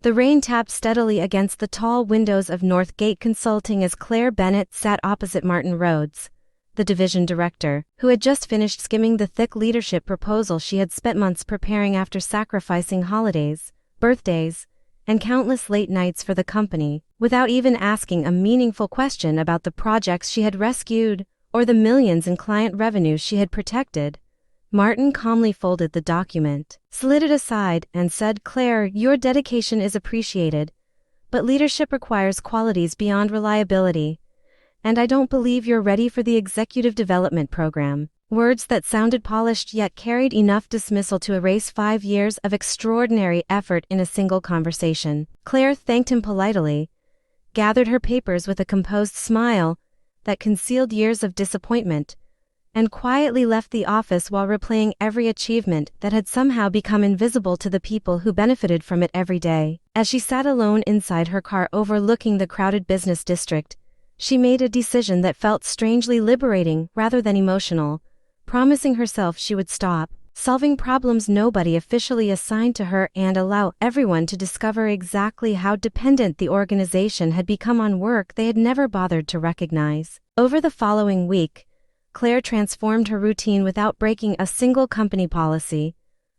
The rain tapped steadily against the tall windows of Northgate Consulting as Claire Bennett sat opposite Martin Rhodes, the division director, who had just finished skimming the thick leadership proposal she had spent months preparing after sacrificing holidays, birthdays, and countless late nights for the company, without even asking a meaningful question about the projects she had rescued or the millions in client revenue she had protected. Martin calmly folded the document, slid it aside, and said, "Claire, your dedication is appreciated, but leadership requires qualities beyond reliability, and I don't believe you're ready for the executive development program." Words that sounded polished yet carried enough dismissal to erase 5 years of extraordinary effort in a single conversation. Claire thanked him politely, gathered her papers with a composed smile that concealed years of disappointment, and quietly left the office while replaying every achievement that had somehow become invisible to the people who benefited from it every day. As she sat alone inside her car overlooking the crowded business district, she made a decision that felt strangely liberating rather than emotional, promising herself she would stop solving problems nobody officially assigned to her and allow everyone to discover exactly how dependent the organization had become on work they had never bothered to recognize. Over the following week, Claire transformed her routine without breaking a single company policy,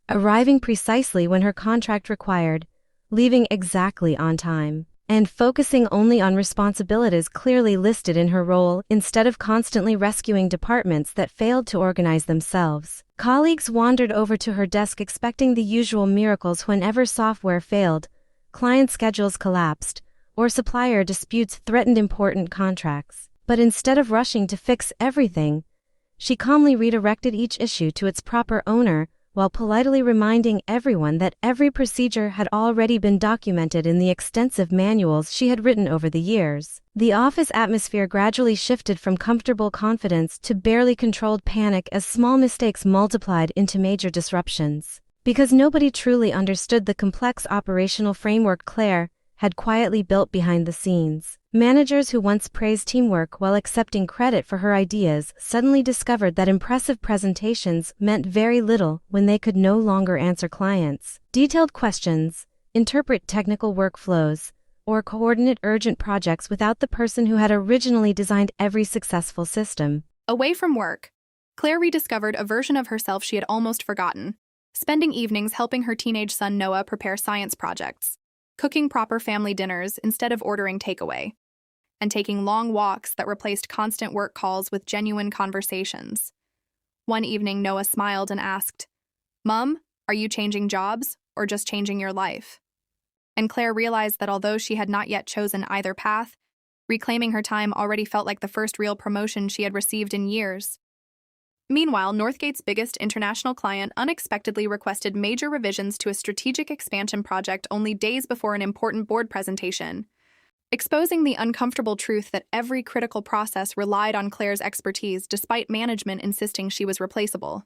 arriving precisely when her contract required, leaving exactly on time, and focusing only on responsibilities clearly listed in her role instead of constantly rescuing departments that failed to organize themselves. Colleagues wandered over to her desk expecting the usual miracles whenever software failed, client schedules collapsed, or supplier disputes threatened important contracts. But instead of rushing to fix everything, she calmly redirected each issue to its proper owner, while politely reminding everyone that every procedure had already been documented in the extensive manuals she had written over the years. The office atmosphere gradually shifted from comfortable confidence to barely controlled panic as small mistakes multiplied into major disruptions. Because nobody truly understood the complex operational framework Claire had quietly built behind the scenes, managers who once praised teamwork while accepting credit for her ideas suddenly discovered that impressive presentations meant very little when they could no longer answer clients' detailed questions, interpret technical workflows, or coordinate urgent projects without the person who had originally designed every successful system. Away from work, Claire rediscovered a version of herself she had almost forgotten, spending evenings helping her teenage son Noah prepare science projects, cooking proper family dinners instead of ordering takeaway, and taking long walks that replaced constant work calls with genuine conversations. One evening, Noah smiled and asked, "Mom, are you changing jobs or just changing your life?" And Claire realized that although she had not yet chosen either path, reclaiming her time already felt like the first real promotion she had received in years. Meanwhile, Northgate's biggest international client unexpectedly requested major revisions to a strategic expansion project only days before an important board presentation, exposing the uncomfortable truth that every critical process relied on Claire's expertise despite management insisting she was replaceable.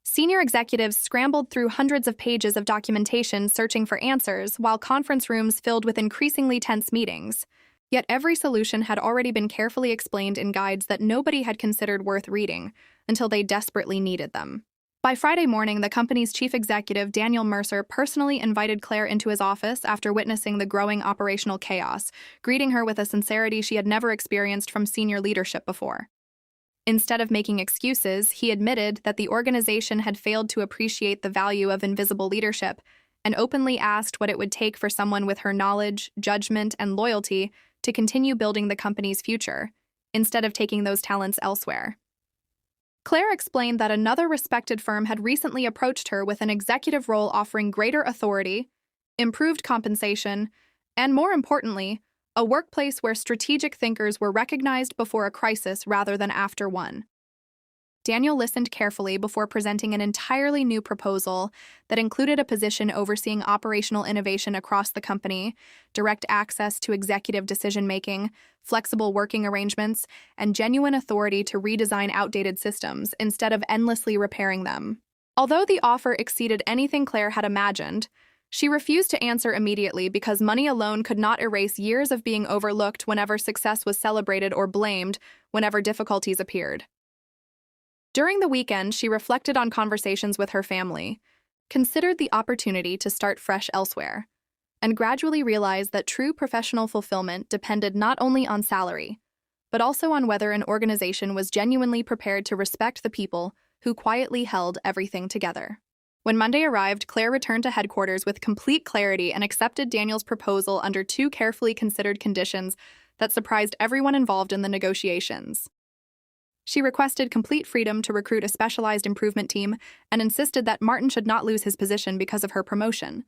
Senior executives scrambled through hundreds of pages of documentation searching for answers, while conference rooms filled with increasingly tense meetings. Yet every solution had already been carefully explained in guides that nobody had considered worth reading until they desperately needed them. By Friday morning, the company's chief executive, Daniel Mercer, personally invited Claire into his office after witnessing the growing operational chaos, greeting her with a sincerity she had never experienced from senior leadership before. Instead of making excuses, he admitted that the organization had failed to appreciate the value of invisible leadership and openly asked what it would take for someone with her knowledge, judgment, and loyalty to continue building the company's future, instead of taking those talents elsewhere. Claire explained that another respected firm had recently approached her with an executive role offering greater authority, improved compensation, and more importantly, a workplace where strategic thinkers were recognized before a crisis rather than after one. Daniel listened carefully before presenting an entirely new proposal that included a position overseeing operational innovation across the company, direct access to executive decision-making, flexible working arrangements, and genuine authority to redesign outdated systems instead of endlessly repairing them. Although the offer exceeded anything Claire had imagined, she refused to answer immediately because money alone could not erase years of being overlooked whenever success was celebrated or blamed whenever difficulties appeared. During the weekend, she reflected on conversations with her family, considered the opportunity to start fresh elsewhere, and gradually realized that true professional fulfillment depended not only on salary, but also on whether an organization was genuinely prepared to respect the people who quietly held everything together. When Monday arrived, Claire returned to headquarters with complete clarity and accepted Daniel's proposal under two carefully considered conditions that surprised everyone involved in the negotiations. She requested complete freedom to recruit a specialized improvement team and insisted that Martin should not lose his position because of her promotion,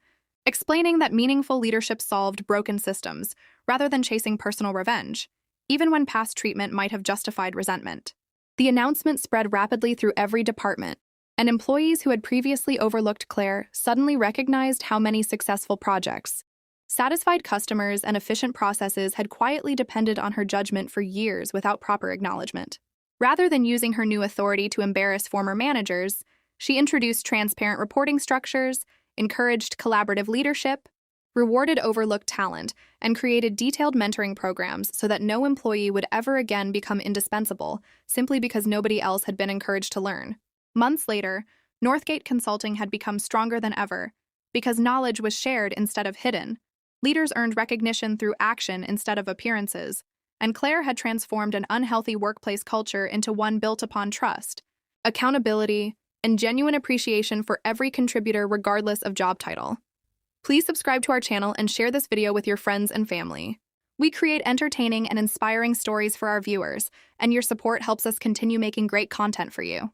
explaining that meaningful leadership solved broken systems rather than chasing personal revenge, even when past treatment might have justified resentment. The announcement spread rapidly through every department, and employees who had previously overlooked Claire suddenly recognized how many successful projects, satisfied customers, and efficient processes had quietly depended on her judgment for years without proper acknowledgement. Rather than using her new authority to embarrass former managers, she introduced transparent reporting structures, encouraged collaborative leadership, rewarded overlooked talent, and created detailed mentoring programs so that no employee would ever again become indispensable simply because nobody else had been encouraged to learn. Months later, Northgate Consulting had become stronger than ever because knowledge was shared instead of hidden. Leaders earned recognition through action instead of appearances, and Claire had transformed an unhealthy workplace culture into one built upon trust, accountability, and genuine appreciation for every contributor regardless of job title. Please subscribe to our channel and share this video with your friends and family. We create entertaining and inspiring stories for our viewers, and your support helps us continue making great content for you.